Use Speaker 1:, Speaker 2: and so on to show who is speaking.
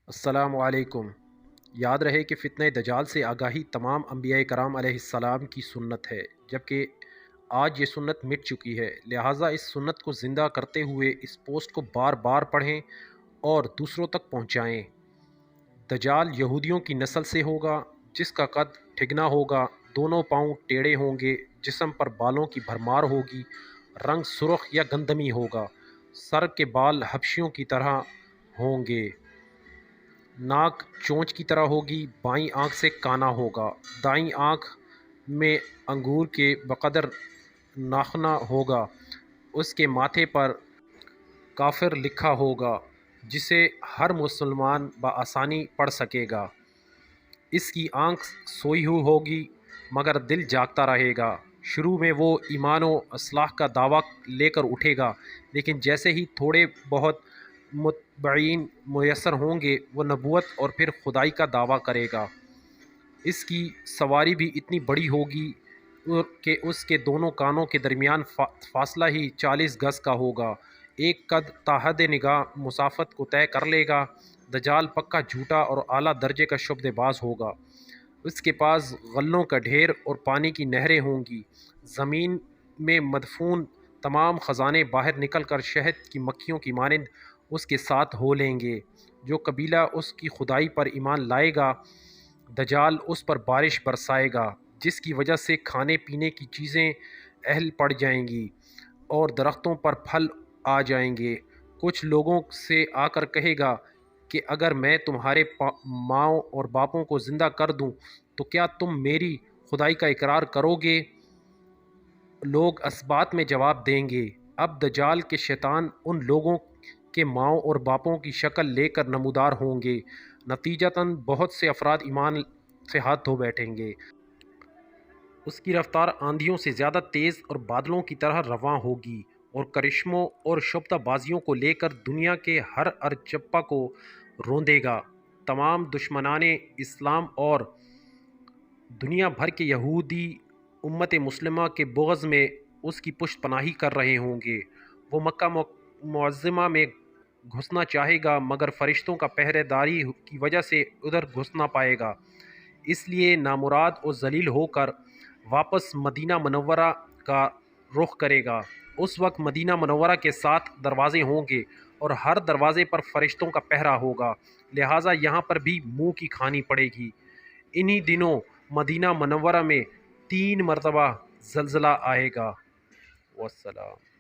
Speaker 1: السلام علیکم۔ یاد رہے کہ فتنہ دجال سے آگاہی تمام انبیاء کرام علیہ السلام کی سنت ہے، جبکہ آج یہ سنت مٹ چکی ہے، لہٰذا اس سنت کو زندہ کرتے ہوئے اس پوسٹ کو بار بار پڑھیں اور دوسروں تک پہنچائیں۔ دجال یہودیوں کی نسل سے ہوگا، جس کا قد ٹھگنا ہوگا، دونوں پاؤں ٹیڑھے ہوں گے، جسم پر بالوں کی بھرمار ہوگی، رنگ سرخ یا گندمی ہوگا، سر کے بال حبشیوں کی طرح ہوں گے، ناک چونچ کی طرح ہوگی، بائیں آنکھ سے کانا ہوگا، دائیں آنکھ میں انگور کے بقدر ناخنا ہوگا، اس کے ماتھے پر کافر لکھا ہوگا جسے ہر مسلمان بآسانی پڑھ سکے گا۔ اس کی آنکھ سوئی ہوئی ہوگی مگر دل جاگتا رہے گا۔ شروع میں وہ ایمان و اصلاح کا دعویٰ لے کر اٹھے گا، لیکن جیسے ہی تھوڑے بہت متبعین میسر ہوں گے وہ نبوت اور پھر خدائی کا دعویٰ کرے گا۔ اس کی سواری بھی اتنی بڑی ہوگی کہ اس کے دونوں کانوں کے درمیان فاصلہ ہی 40 گز کا ہوگا۔ ایک قد تا حد نگاہ مسافت کو طے کر لے گا۔ دجال پکا جھوٹا اور اعلیٰ درجے کا شبد باز ہوگا۔ اس کے پاس غلوں کا ڈھیر اور پانی کی نہریں ہوں گی۔ زمین میں مدفون تمام خزانے باہر نکل کر شہد کی مکھیوں کی مانند اس کے ساتھ ہو لیں گے۔ جو قبیلہ اس کی خدائی پر ایمان لائے گا، دجال اس پر بارش برسائے گا، جس کی وجہ سے کھانے پینے کی چیزیں اہل پڑ جائیں گی اور درختوں پر پھل آ جائیں گے۔ کچھ لوگوں سے آ کر کہے گا کہ اگر میں تمہارے ماؤں اور باپوں کو زندہ کر دوں تو کیا تم میری خدائی کا اقرار کرو گے؟ لوگ اسبات میں جواب دیں گے، اب دجال کے شیطان ان لوگوں کے ماؤں اور باپوں کی شکل لے کر نمودار ہوں گے۔ نتیجتاً بہت سے افراد ایمان سے ہاتھ دھو بیٹھیں گے۔ اس کی رفتار آندھیوں سے زیادہ تیز اور بادلوں کی طرح رواں ہوگی اور کرشموں اور شبدہ بازیوں کو لے کر دنیا کے ہر ارچپا کو روندے گا۔ تمام دشمنان اسلام اور دنیا بھر کے یہودی امت مسلمہ کے بغض میں اس کی پشت پناہی کر رہے ہوں گے۔ وہ مکہ معظمہ میں گھسنا چاہے گا مگر فرشتوں کا پہرے داری کی وجہ سے ادھر گھس نہ پائے گا، اس لیے نامراد اور ذلیل ہو کر واپس مدینہ منورہ کا رخ کرے گا۔ اس وقت مدینہ منورہ کے 7 دروازے ہوں گے اور ہر دروازے پر فرشتوں کا پہرا ہوگا، لہٰذا یہاں پر بھی منہ کی کھانی پڑے گی۔ انہی دنوں مدینہ منورہ میں 3 مرتبہ زلزلہ آئے گا۔ والسلام۔